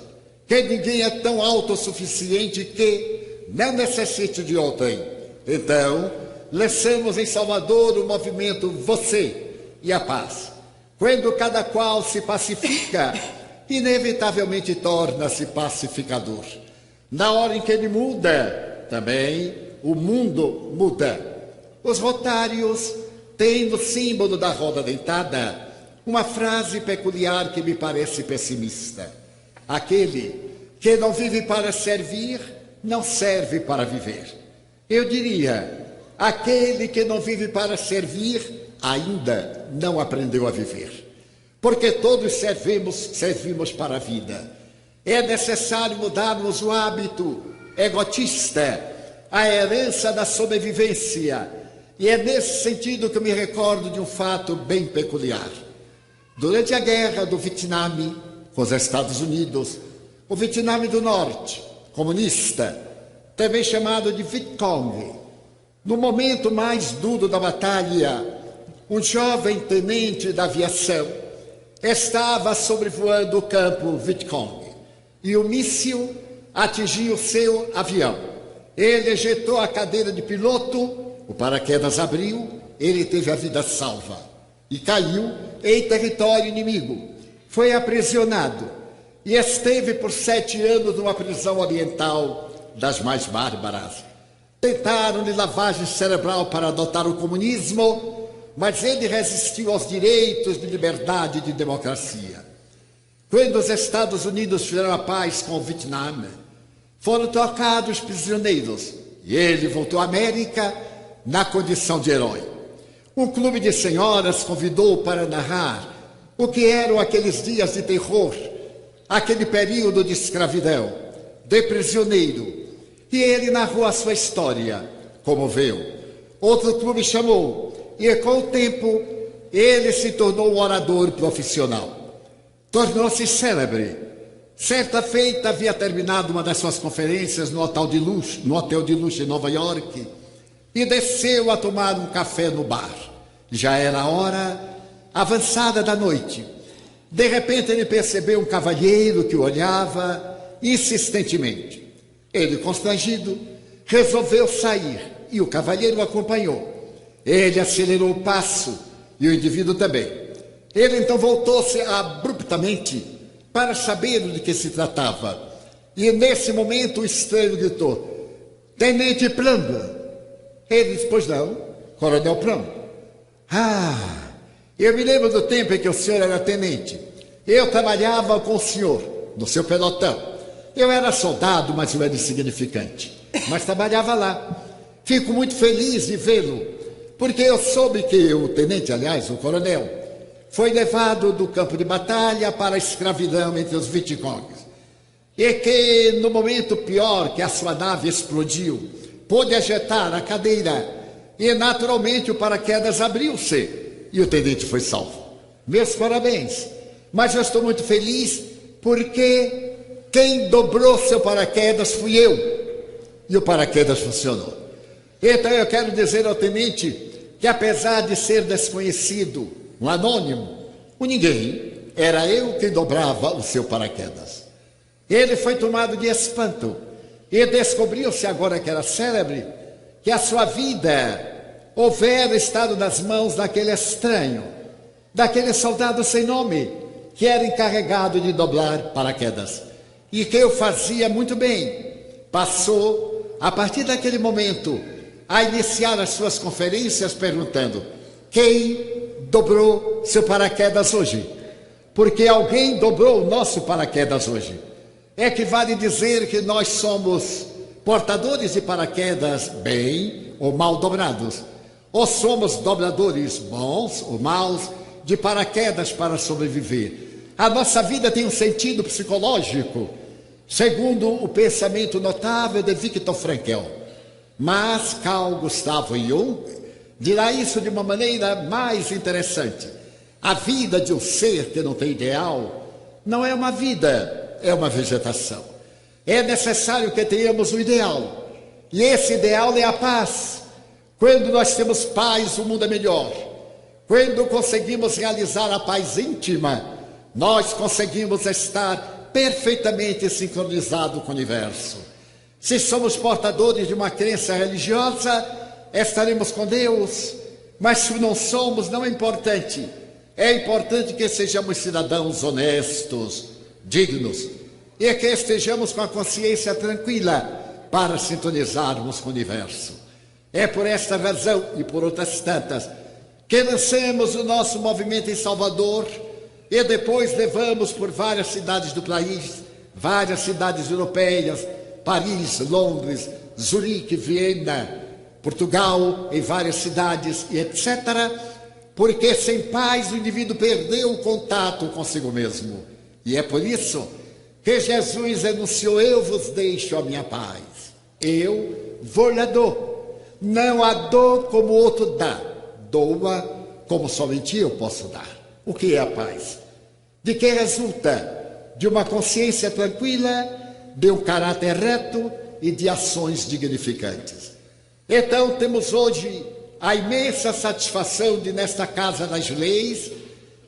que ninguém é tão autossuficiente que não necessite de outrem. Então, lançamos em Salvador o movimento Você e a Paz. Quando cada qual se pacifica, inevitavelmente torna-se pacificador. Na hora em que ele muda, também o mundo muda. Os rotários têm no símbolo da roda dentada uma frase peculiar que me parece pessimista: aquele que não vive para servir, não serve para viver. Eu diria: aquele que não vive para servir, ainda não aprendeu a viver. Porque todos servimos para a vida. É necessário mudarmos o hábito egotista, a herança da sobrevivência. E é nesse sentido que eu me recordo de um fato bem peculiar. Durante a guerra do Vietnã com os Estados Unidos, o Vietnã do Norte, comunista, também chamado de Vietcong, no momento mais duro da batalha, um jovem tenente da aviação estava sobrevoando o campo Vietcong e o míssil atingiu seu avião. Ele ejetou a cadeira de piloto, o paraquedas abriu, ele teve a vida salva e caiu em território inimigo. Foi aprisionado e esteve por 7 anos numa prisão oriental das mais bárbaras. Tentaram-lhe lavagem cerebral para adotar o comunismo, mas ele resistiu aos direitos de liberdade e de democracia. Quando os Estados Unidos fizeram a paz com o Vietnã, foram trocados prisioneiros e ele voltou à América na condição de herói. Um clube de senhoras convidou-o para narrar o que eram aqueles dias de terror, aquele período de escravidão, de prisioneiro. E ele narrou a sua história, comoveu. Outro clube chamou, e com o tempo ele se tornou um orador profissional. Tornou-se célebre. Certa feita havia terminado uma das suas conferências no hotel de luxo em Nova York e desceu a tomar um café no bar. Já era a hora avançada da noite. De repente ele percebeu um cavalheiro que o olhava insistentemente. Ele, constrangido, resolveu sair e o cavalheiro o acompanhou. Ele acelerou o passo e o indivíduo também. Ele então voltou-se abruptamente para saber de que se tratava. E nesse momento o estranho gritou: Tenente Plumb. Ele disse: pois não, Coronel Plumb. Ah, eu me lembro do tempo em que o senhor era tenente. Eu trabalhava com o senhor, no seu pelotão. Eu era soldado, mas eu era insignificante. Mas trabalhava lá. Fico muito feliz de vê-lo, porque eu soube que o tenente, aliás, o coronel, foi levado do campo de batalha para a escravidão entre os Vietcongs. E que, no momento pior que a sua nave explodiu, pôde ajetar a cadeira e, naturalmente, o paraquedas abriu-se e o tenente foi salvo. Meus parabéns. Mas eu estou muito feliz porque quem dobrou seu paraquedas fui eu. E o paraquedas funcionou. Então eu quero dizer ao tenente que, apesar de ser desconhecido, um anônimo, um ninguém, era eu quem dobrava o seu paraquedas. Ele foi tomado de espanto e descobriu-se, agora que era célebre, que a sua vida houvera estado nas mãos daquele estranho, daquele soldado sem nome, que era encarregado de dobrar paraquedas, e que eu fazia muito bem. Passou, a partir daquele momento, a iniciar as suas conferências perguntando: quem dobrou seu paraquedas hoje? Porque alguém dobrou o nosso paraquedas hoje. É que vale dizer que nós somos portadores de paraquedas bem ou mal dobrados, ou somos dobradores bons ou maus de paraquedas para sobreviver. A nossa vida tem um sentido psicológico, segundo o pensamento notável de Viktor Frankl. Mas Carl Gustav Jung dirá isso de uma maneira mais interessante. A vida de um ser que não tem ideal não é uma vida, é uma vegetação. É necessário que tenhamos um ideal, e esse ideal é a paz. Quando nós temos paz, o mundo é melhor. Quando conseguimos realizar a paz íntima, nós conseguimos estar perfeitamente sincronizados com o universo. Se somos portadores de uma crença religiosa, estaremos com Deus, mas se não somos, não é importante. É importante que sejamos cidadãos honestos, dignos, e que estejamos com a consciência tranquila para sintonizarmos com o universo. É por esta razão e por outras tantas que lançamos o nosso movimento em Salvador e depois levamos por várias cidades do país, várias cidades europeias, Paris, Londres, Zurique, Viena, Portugal, em várias cidades e etc., porque sem paz o indivíduo perdeu o contato consigo mesmo. E é por isso que Jesus anunciou: eu vos deixo a minha paz, eu vou-lhe dou. Não a dou como outro dá, dou-a como somente eu posso dar. O que é a paz? De que resulta? De uma consciência tranquila, de um caráter reto e de ações dignificantes. Então temos hoje a imensa satisfação de, nesta Casa das Leis,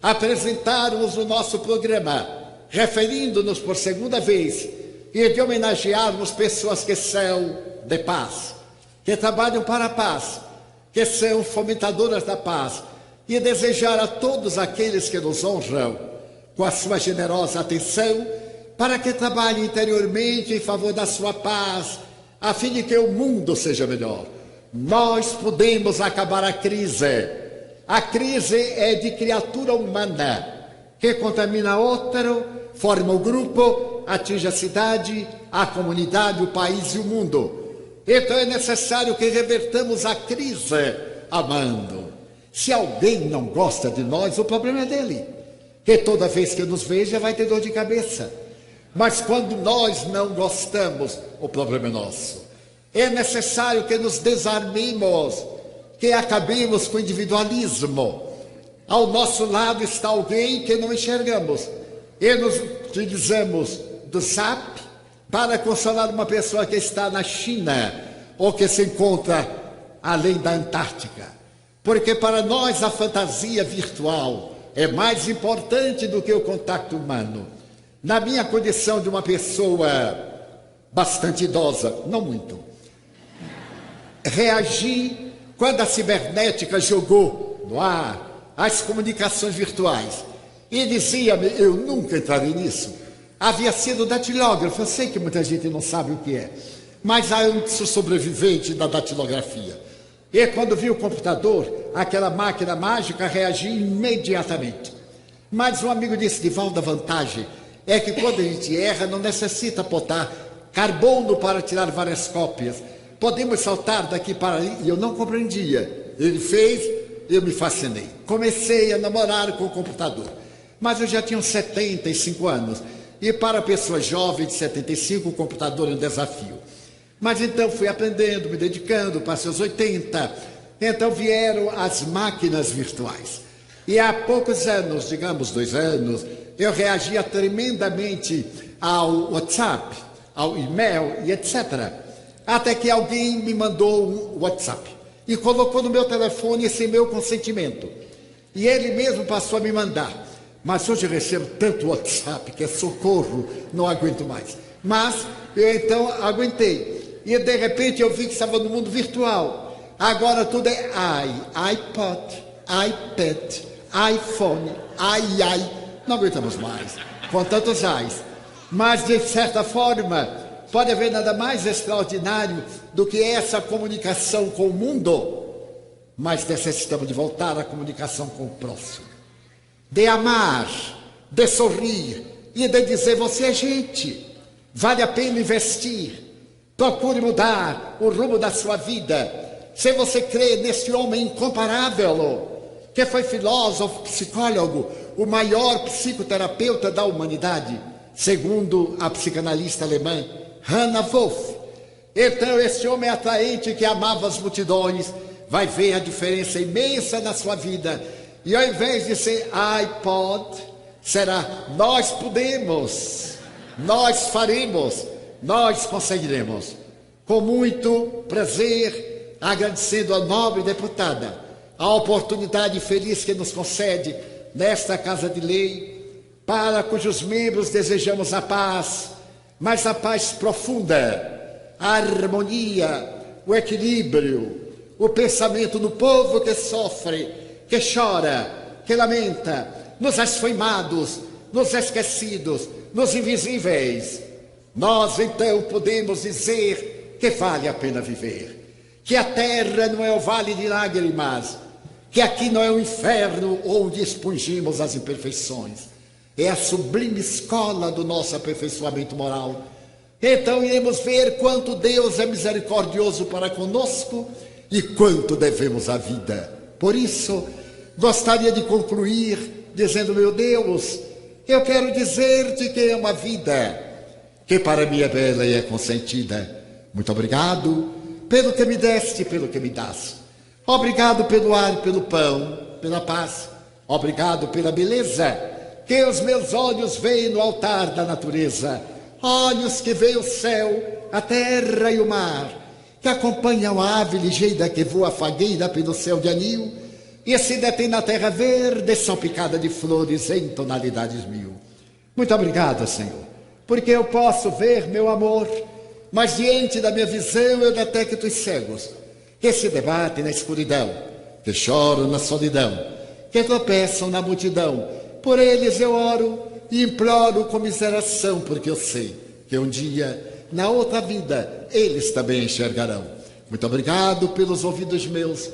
apresentarmos o nosso programa, referindo-nos por segunda vez e de homenagearmos pessoas que são de paz, que trabalham para a paz, que são fomentadoras da paz, e desejar a todos aqueles que nos honram com a sua generosa atenção, para que trabalhem interiormente em favor da sua paz, a fim de que o mundo seja melhor. Nós podemos acabar a crise. A crise é de criatura humana, que contamina outro, forma o grupo, atinge a cidade, a comunidade, o país e o mundo. Então é necessário que revertamos a crise amando. Se alguém não gosta de nós, o problema é dele, que toda vez que nos veja vai ter dor de cabeça. Mas quando nós não gostamos, o problema é nosso. É necessário que nos desarmemos, que acabemos com o individualismo. Ao nosso lado está alguém que não enxergamos, e nos utilizamos do Zap para consolar uma pessoa que está na China ou que se encontra além da Antártica. Porque para nós a fantasia virtual é mais importante do que o contato humano. Na minha condição de uma pessoa bastante idosa, não muito, reagi quando a cibernética jogou no ar as comunicações virtuais. E dizia-me, eu nunca entrarei nisso. Havia sido datilógrafo, eu sei que muita gente não sabe o que é, mas eu sou sobrevivente da datilografia. E quando vi o computador, aquela máquina mágica, reagi imediatamente. Mas um amigo disse, Divaldo, a vantagem é que quando a gente erra, não necessita botar carbono para tirar várias cópias. Podemos saltar daqui para ali, e eu não compreendia. Ele fez, eu me fascinei. Comecei a namorar com o computador. Mas eu já tinha uns 75 anos. E para pessoas jovens de 75, o computador é um desafio. Mas então fui aprendendo, me dedicando, passei os 80. Então vieram as máquinas virtuais. E há poucos anos, digamos 2 anos, eu reagia tremendamente ao WhatsApp, ao e-mail e etc. Até que alguém me mandou um WhatsApp e colocou no meu telefone sem meu consentimento. E ele mesmo passou a me mandar. Mas hoje eu recebo tanto WhatsApp que é socorro, não aguento mais. Mas eu então aguentei. E de repente eu vi que estava no mundo virtual. Agora tudo é iPod, iPad, iPhone, ai. Não aguentamos mais, com tantos ais. Mas de certa forma, pode haver nada mais extraordinário do que essa comunicação com o mundo. Mas necessitamos de voltar à comunicação com o próximo. De amar, de sorrir e de dizer, você é gente, vale a pena investir, procure mudar o rumo da sua vida. Se você crê nesse homem incomparável, que foi filósofo, psicólogo, o maior psicoterapeuta da humanidade, segundo a psicanalista alemã Hannah Wolff. Então esse homem atraente que amava as multidões vai ver a diferença imensa na sua vida. E ao invés de ser iPod, será nós podemos, nós faremos, nós conseguiremos. Com muito prazer, agradecendo à nobre deputada a oportunidade feliz que nos concede nesta Casa de Lei, para cujos membros desejamos a paz, mas a paz profunda, a harmonia, o equilíbrio, o pensamento do povo que sofre, que chora, que lamenta, nos esfoimados, nos esquecidos, nos invisíveis. Nós então podemos dizer que vale a pena viver, que a terra não é o vale de lágrimas, que aqui não é o inferno onde expungimos as imperfeições, é a sublime escola do nosso aperfeiçoamento moral. Então iremos ver quanto Deus é misericordioso para conosco e quanto devemos à vida. Por isso, gostaria de concluir dizendo, meu Deus, eu quero dizer-te que é uma vida que para mim é bela e é consentida. Muito obrigado pelo que me deste, pelo que me dás. Obrigado pelo ar e pelo pão, pela paz. Obrigado pela beleza que os meus olhos veem no altar da natureza. Olhos que veem o céu, a terra e o mar, que acompanham a ave ligeira que voa fagueira pelo céu de anil e se detém na terra verde salpicada de flores em tonalidades mil. Muito obrigado, Senhor, porque eu posso ver, meu amor, mas diante da minha visão eu detecto os cegos que se debatem na escuridão, que choram na solidão, que tropeçam na multidão. Por eles eu oro e imploro comiseração, porque eu sei que um dia, na outra vida, eles também enxergarão. Muito obrigado pelos ouvidos meus,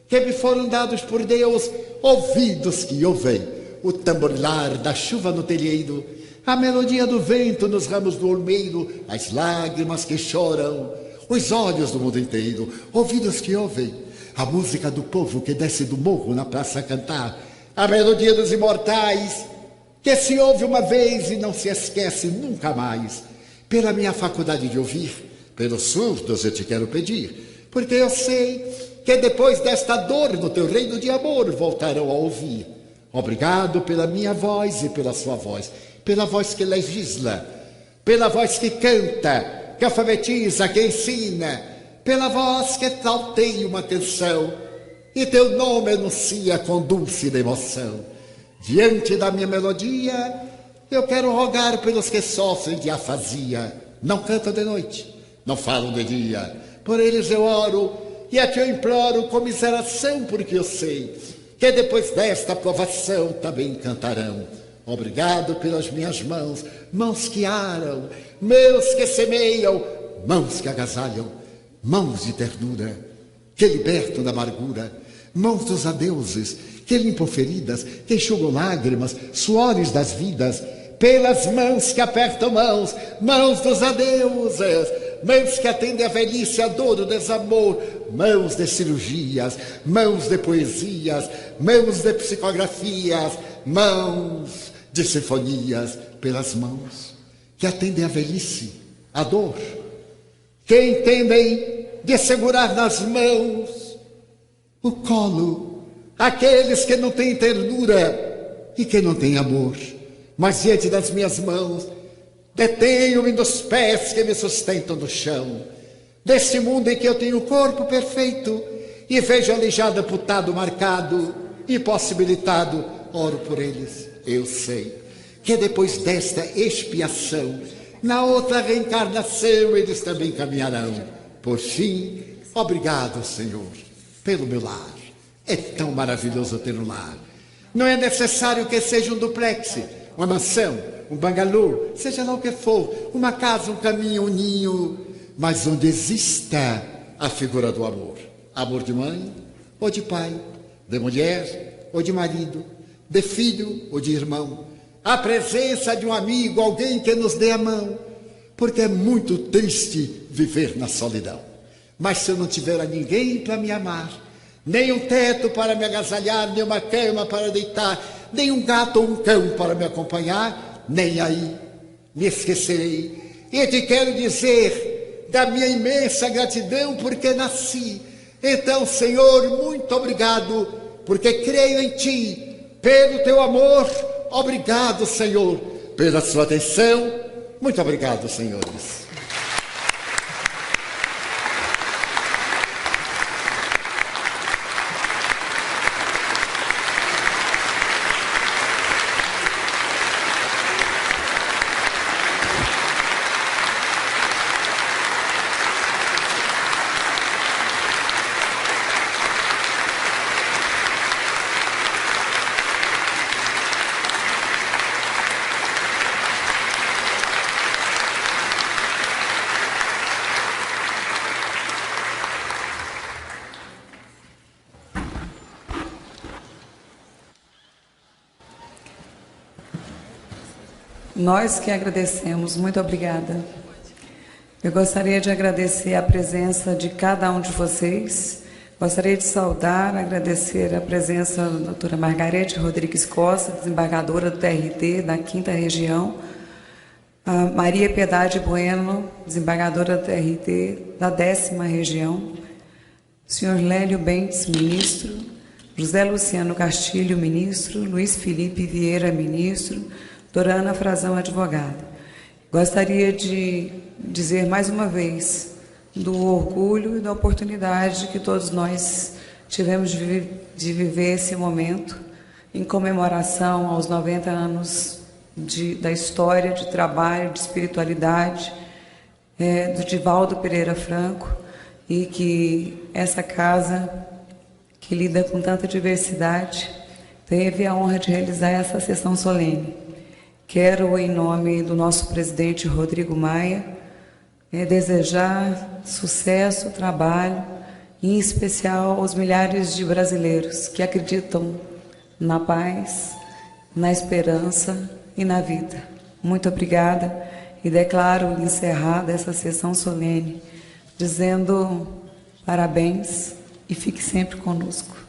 que me foram dados por Deus, ouvidos que ouvem o tamborilar da chuva no telheiro, a melodia do vento nos ramos do olmeiro, as lágrimas que choram, os olhos do mundo inteiro, ouvidos que ouvem a música do povo que desce do morro na praça a cantar, a melodia dos imortais, que se ouve uma vez e não se esquece nunca mais. Pela minha faculdade de ouvir, pelos surdos eu te quero pedir, porque eu sei que depois desta dor no teu reino de amor voltarão a ouvir. Obrigado pela minha voz e pela sua voz, pela voz que legisla, pela voz que canta, que alfabetiza, que ensina, pela voz que salteia uma canção e teu nome anuncia com dulce emoção. Diante da minha melodia, eu quero rogar pelos que sofrem de afasia, não cantam de noite, não falam de dia. Por eles eu oro e a ti eu imploro comiseração, porque eu sei que depois desta provação também cantarão. Obrigado pelas minhas mãos, mãos que aram, mãos que semeiam, mãos que agasalham, mãos de ternura, que libertam da amargura, mãos dos adeuses, que limpam feridas, que enxugam lágrimas, suores das vidas, pelas mãos que apertam mãos, mãos dos adeuses, mãos que atendem a velhice, a dor, o desamor, mãos de cirurgias, mãos de poesias, mãos de psicografias, mãos de sinfonias, pelas mãos que atendem a velhice, a dor, que entendem de segurar nas mãos o colo, aqueles que não têm ternura e que não têm amor, mas diante das minhas mãos detenho-me dos pés que me sustentam no chão, deste mundo em que eu tenho o corpo perfeito e vejo aleijado, amputado, marcado, impossibilitado, oro por eles. Eu sei que depois desta expiação, na outra reencarnação, eles também caminharão. Por fim, obrigado, Senhor, pelo meu lar. É tão maravilhoso ter um lar. Não é necessário que seja um duplex, uma mansão, um bangalô, seja lá o que for, uma casa, um caminho, um ninho, mas onde exista a figura do amor. Amor de mãe ou de pai, de mulher ou de marido, de filho ou de irmão. A presença de um amigo, alguém que nos dê a mão, porque é muito triste viver na solidão. Mas se eu não tiver a ninguém para me amar, nem um teto para me agasalhar, nem uma cama para deitar, nem um gato ou um cão para me acompanhar, nem aí me esquecerei. E te quero dizer da minha imensa gratidão porque nasci. Então, Senhor, muito obrigado, porque creio em Ti, pelo Teu amor. Obrigado, Senhor, pela sua atenção. Muito obrigado, senhores. Nós que agradecemos, muito obrigada. Eu gostaria de agradecer a presença de cada um de vocês. Gostaria de saudar, agradecer a presença da doutora Margarete Rodrigues Costa, desembargadora do TRT da 5ª Região, a Maria Piedade Bueno, desembargadora do TRT da 10ª Região, o senhor Lélio Bentes, ministro, José Luciano Castilho, ministro, Luiz Felipe Vieira, ministro, doutora Ana Frazão, advogada. Gostaria de dizer mais uma vez do orgulho e da oportunidade que todos nós tivemos de viver esse momento em comemoração aos 90 anos da história, de trabalho, de espiritualidade do Divaldo Pereira Franco, e que essa casa, que lida com tanta diversidade, teve a honra de realizar essa sessão solene. Quero, em nome do nosso presidente Rodrigo Maia, desejar sucesso, trabalho, em especial aos milhares de brasileiros que acreditam na paz, na esperança e na vida. Muito obrigada e declaro encerrada essa sessão solene, dizendo parabéns e fique sempre conosco.